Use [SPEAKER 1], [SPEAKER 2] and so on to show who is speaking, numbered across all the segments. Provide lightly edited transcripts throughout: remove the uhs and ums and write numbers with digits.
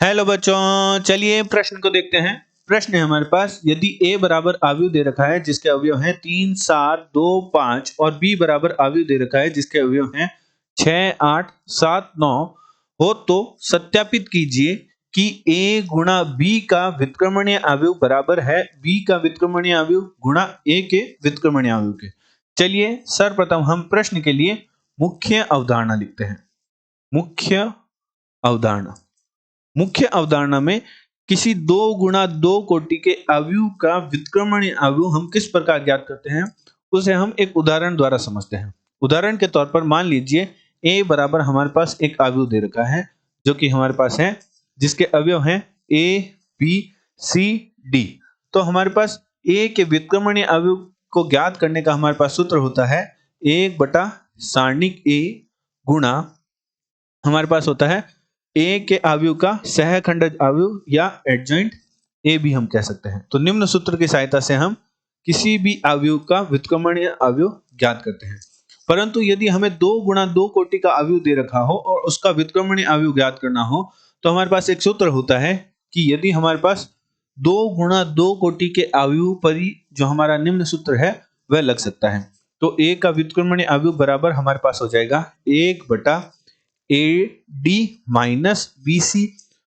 [SPEAKER 1] Hello बच्चों, चलिए प्रश्न को देखते हैं। प्रश्न है हमारे पास, यदि a बराबर अवयव दे रखा है जिसके अवयव हैं 3, 7, 2, 5 और b बराबर अवयव दे रखा है जिसके अवयव हैं 6, 8, 7, 9 हो तो सत्यापित कीजिए कि a गुणा b का व्युत्क्रमणीय अवयव बराबर है b का व्युत्क्रमणीय अवयव गुणा a के व्युत्क्रमणीय अवयव के। चलिए सर्वप्रथम हम प्रश्न के लिए मुख्य अवधारणा लिखते हैं। मुख्य अवधारणा में किसी 2 गुणा 2 कोटि के अवयव का व्युत्क्रमणीय अवयव हम किस प्रकार ज्ञात करते हैं, उसे हम एक उदाहरण द्वारा समझते हैं। उदाहरण के तौर पर मान लीजिए a बराबर हमारे पास एक अवयव दे रखा है जो कि हमारे पास है, जिसके अवयव हैं a, b, c, d। तो हमारे पास a के व्युत्क्रमणीय अवयव को ज्ञात करने का हमारे पास सूत्र होता है 1 सारणिक a गुणा हमारे पास होता है a के अवयव का सहखंडज अवयव या एडजॉइंट a भी हम कह सकते हैं। तो निम्न सूत्र की सहायता से हम किसी भी अवयव का व्युत्क्रमणीय अवयव ज्ञात करते हैं। परंतु यदि हमें 2 गुणा 2 कोटि का अवयव दे रखा हो और उसका व्युत्क्रमणीय अवयव ज्ञात करना हो तो हमारे पास एक सूत्र होता है कि यदि हमारे पास 2 गुणा 2 कोटि के अवयव पर ही जो हमारा निम्न सूत्र है वह लग सकता है। तो a का व्युत्क्रमणीय अवयव बराबर हमारे पास हो जाएगा 1/AD माइनस BC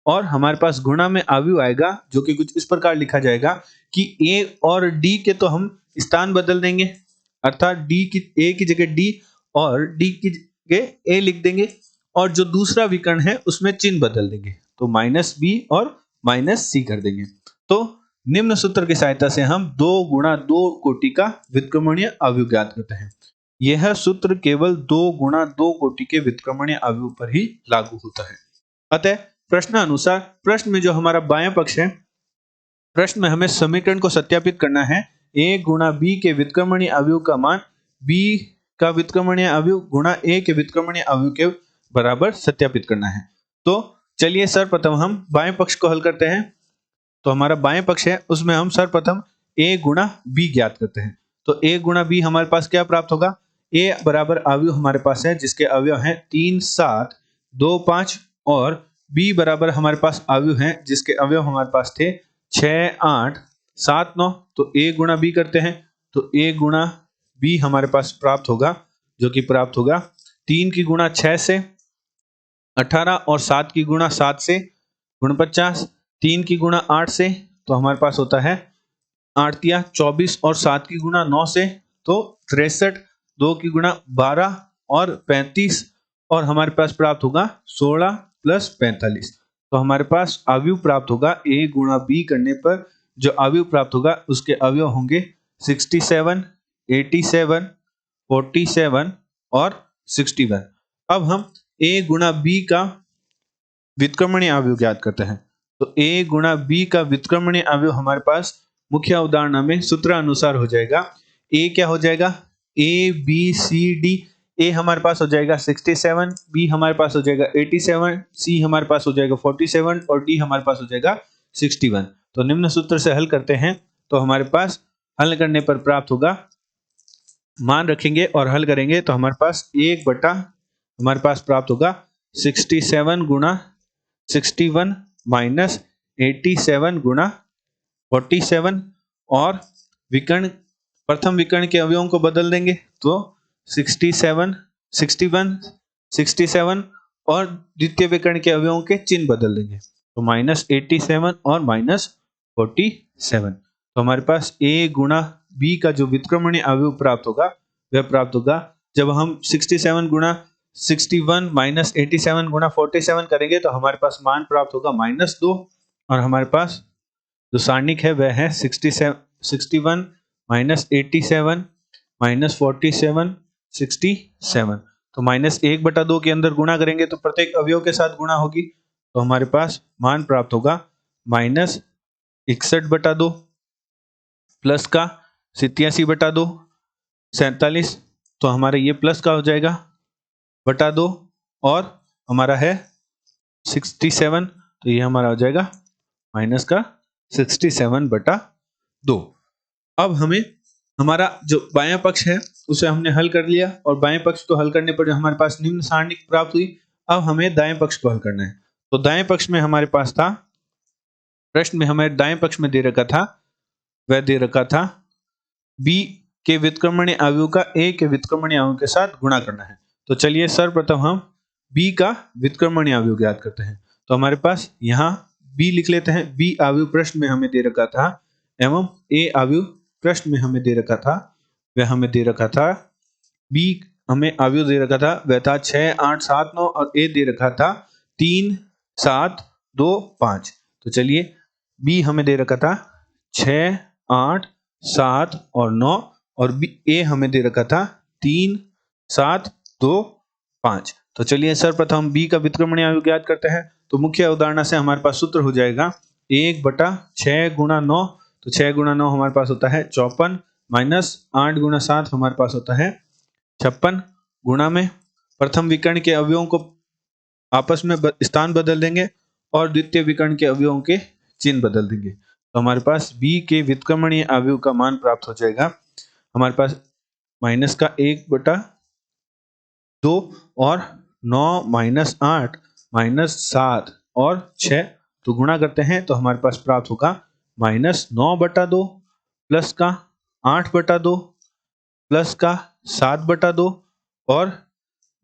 [SPEAKER 1] और हमारे पास गुणा में अवयव आएगा जो कि कुछ इस प्रकार लिखा जाएगा कि A और D के तो हम स्थान बदल देंगे, अर्थात A की जगह D और D की जगह A लिख देंगे और जो दूसरा विकर्ण है उसमें चिन्ह बदल देंगे, तो -B और -C कर देंगे। तो निम्न सूत्र की सहायता से हम 2 गुणा 2 कोटि का व्युत्क्रमणीय अवयव ज्ञात करते हैं। यह सूत्र केवल 2 गुणा 2 कोटि के व्युत्क्रमणीय अवयव पर ही लागू होता है। अतः प्रश्नानुसार प्रश्न में जो हमारा बायां पक्ष है, प्रश्न में हमें समीकरण को सत्यापित करना है। a गुणा b के व्युत्क्रमणीय अवयव का मान b का व्युत्क्रमणीय अवयव गुणा a के व्युत्क्रमणीय अवयव के बराबर सत्यापित करना है। तो चलिए सर्वप्रथम हम बाएं पक्ष को हल करते हैं। तो हमारा बाएं पक्ष है उसमें हम सर्वप्रथम a गुणा b ज्ञात करते हैं। तो a गुणा b हमारे पास क्या प्राप्त होगा, a बराबर अवयव हमारे पास है जिसके अवयव हैं 3, 7, 2, 5 और b बराबर हमारे पास अवयव हैं जिसके अवयव हमारे पास थे 6, 8, 7, 9। तो a गुणा b करते हैं तो a गुणा b हमारे पास प्राप्त होगा जो कि प्राप्त होगा 3 की गुणा 6 से 18 और 7 की गुणा 7 से 49, 3 की गुणा 8 से तो हमारे पास होता है 8 तिया 24 और 7 की गुणा 9 से तो 63, 2 की गुणा 12 और 35 और हमारे पास प्राप्त होगा 16 प्लस 45। तो हमारे पास अवयव प्राप्त होगा a गुणा b करने पर जो अवयव प्राप्त होगा उसके अवयव होंगे 67, 87, 47 और 61। अब हम a गुणा b का व्युत्क्रमणीय अवयव ज्ञात करते हैं। तो a गुणा b का व्युत्क्रमणीय अवयव हमारे पास मुख्य अवधारणा में सूत्र अनुसार हो जाएगा। a क्या हो जाएगा, a b c d। a हमारे पास हो जाएगा 67, b हमारे पास हो जाएगा 87, c हमारे पास हो जाएगा 47 और d हमारे पास हो जाएगा 61। तो निम्न सूत्र से हल करते हैं तो हमारे पास हल करने पर प्राप्त होगा, मान रखेंगे और हल करेंगे तो हमारे पास हमारे पास प्राप्त होगा 67 गुणा 61 माइनस 87 गुणा 47 और विकर्ण प्रथम विकर्ण के अवयवों को बदल देंगे तो 67, 61, 67 और द्वितीय विकर्ण के अवयवों के चिन्ह बदल देंगे तो -87 और -47। तो हमारे पास a गुणा b का जो व्युत्क्रमणीय अवयव प्राप्त होगा वह प्राप्त होगा जब हम 67 गुणा 61 माइनस 87 गुणा 47 करेंगे तो हमारे पास मान प्राप्त होगा -2 और हमारे पास जो सारणिक है वह है 61 माइनस 87 माइनस 47 67। तो -1/2 के अंदर गुणा करेंगे तो प्रत्येक अवयव के साथ गुणा होगी तो हमारे पास मान प्राप्त होगा -61/2 प्लस का 87/2 47। तो हमारे ये प्लस का हो जाएगा /2 और हमारा है 67 तो ये हमारा हो जाएगा माइनस का 67/2। अब हमें हमारा जो बायां पक्ष है उसे हमने हल कर लिया और बाएं पक्ष को हल करने पर जो हमारे पास निम्न सारणी प्राप्त हुई, अब हमें दाएं पक्ष को हल करना है। तो दाएं पक्ष में हमारे पास था, प्रश्न में हमें दाएं पक्ष में दे रखा था, वह दे रखा था b के व्युत्क्रमणीय अवयव का a के व्युत्क्रमणीय अवयव के साथ गुणा करना है। तो चलिए सर्वप्रथम हम b का व्युत्क्रमणीय अवयव ज्ञात करते हैं। तो हमारे पास यहाँ b लिख लेते हैं। b अवयव प्रश्न में हमें दे रखा था एवं a अवयव प्रश्न में हमें दे रखा था, वह हमें दे रखा था b हमें अवयव दे रखा था, वह था 6, 8, 7, 9 और a दे रखा था 3, 7, 2, 5। तो चलिए b हमें दे रखा था 6, 8, 7 और 9 और ए हमें दे रखा था 3, 7, 2, 5। तो चलिए सर्वप्रथम बी का व्युत्क्रमणीय अवयव ज्ञात करते हैं। तो मुख्य अवधारणा से हमारे पास सूत्र हो जाएगा 1/6 गुणा 9। तो 6 गुणा 9 हमारे पास होता है 54 माइनस 8 गुणा 7 हमारे पास होता है 56। गुणा में प्रथम विकर्ण के अवयवों को आपस में स्थान बदल देंगे और द्वितीय विकर्ण के अवयवों के चिन्ह बदल देंगे। तो हमारे पास b के व्युत्क्रमणीय अवयव का मान प्राप्त हो जाएगा हमारे पास माइनस का 1/2 और 9 माइनस 8 माइनस 7 और 6। तो गुणा करते हैं तो हमारे पास प्राप्त होगा माइनस 9/2 प्लस का 8/2 प्लस का 7/2 और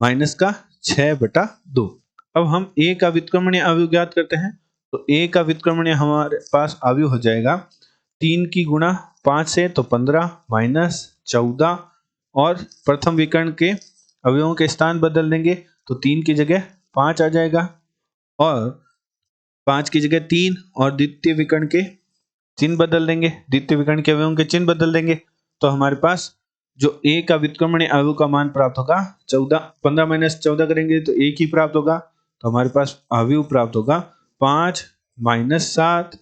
[SPEAKER 1] माइनस का 6/2। अब हम a का व्युत्क्रमणीय अवयव ज्ञात करते हैं। तो a का व्युत्क्रमणीय हमारे पास अवयव हो जाएगा 3 की गुणा 5 से तो 15 माइनस 14 और प्रथम विकर्ण के अवयवों के स्थान बदल देंगे तो 3 की जगह 5 आ जाएगा और 5 की जगह 3 और द्वितीय विकर्ण के चिन्ह बदल देंगे, द्वितीय विकर्ण के अवयवों के चिन्ह बदल देंगे। तो हमारे पास जो a का व्युत्क्रमणीय अवयव का मान प्राप्त होगा 14, 15 माइनस 14 करेंगे तो 1 ही प्राप्त होगा। तो हमारे पास अवयव प्राप्त होगा 5 माइनस 7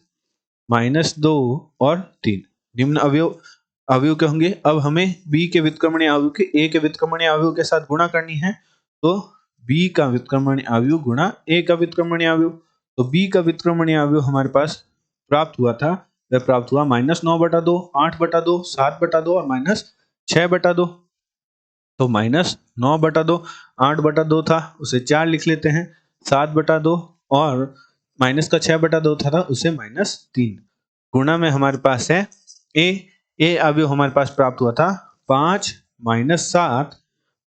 [SPEAKER 1] माइनस 2 और 3। निम्न अवयव के होंगे। अब हमें b के व्युत्क्रमणीय अवयव के a के व्युत्क्रमणीय अवयव के साथ गुणा करनी है। तो b का व्युत्क्रमणीय अवयव गुणा a का व्युत्क्रमणीय अवयव। तो b का व्युत्क्रमणीय अवयव हमारे पास प्राप्त हुआ था, वह प्राप्त हुआ माइनस 9/2, 8/2, 7/2 और माइनस 6/2। तो माइनस 9/2, 8/2 था उसे 4 लिख लेते हैं, 7/2 और माइनस का 6/2 था उसे माइनस 3। गुणा में हमारे पास है ए अवयव हमारे पास प्राप्त हुआ था 5 माइनस 7,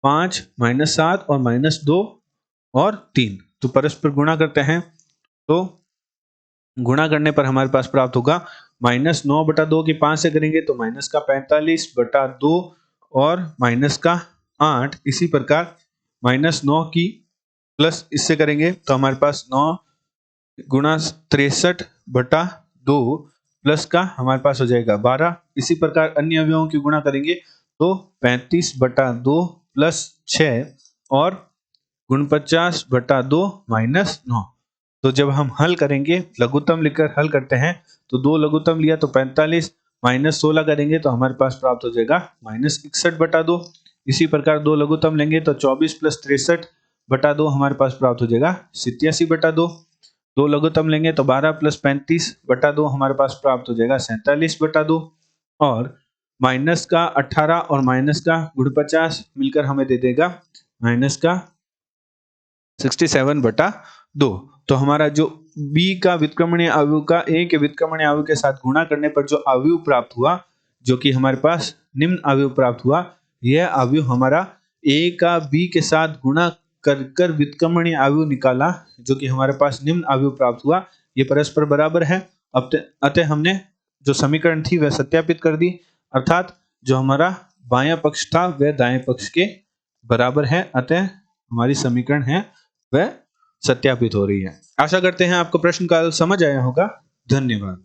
[SPEAKER 1] 5 माइनस 7 और माइनस 2 और 3। तो परस्पर गुणा करते हैं तो गुणा करने पर हमारे पास प्राप्त होगा माइनस 9/2 की 5 से करेंगे तो माइनस का 45/2 और माइनस का 8। इसी प्रकार माइनस 9 की प्लस इससे करेंगे तो हमारे पास 9 गुणा 63/2 प्लस का हमारे पास हो जाएगा 12। इसी प्रकार अन्य अवयवों की गुणा करेंगे तो 35/2 प्लस 6 और 49/2 माइनस 9। तो जब हम हल करेंगे लघुत्तम लिखकर हल करते हैं तो 2 लघुत्तम लिया तो 45 माइनस 16 करेंगे तो हमारे पास प्राप्त हो जाएगा माइनस 61/2। इसी प्रकार 2 लघुत्तम लेंगे तो 24 प्लस 63/2 हमारे पास प्राप्त हो जाएगा 87/2। 2 लघुत्तम लेंगे तो 12 प्लस 35/2 हमारे पास प्राप्त हो जाएगा 47/2 और माइनस का 18 और माइनस का 49 मिलकर हमें दे देगा माइनस का 67/2। तो हमारा जो b का व्युत्क्रमणीय अवयव का a के व्युत्क्रमणीय अवयव के साथ गुणा करने पर जो अवयव प्राप्त हुआ, जो कि हमारे पास निम्न अवयव प्राप्त हुआ, यह अवयव हमारा a का b के साथ गुणा कर व्युत्क्रमणीय अवयव निकाला, जो कि हमारे पास निम्न अवयव प्राप्त हुआ। ये परस्पर बराबर है। अतः हमने जो समीकरण थी वह सत्यापित कर दी, अर्थात जो हमारा बायां पक्ष था वह दाएं पक्ष के बराबर है। अतः हमारी समीकरण है वह सत्यापित हो रही है। आशा करते हैं आपको प्रश्न का समझ आया होगा। धन्यवाद।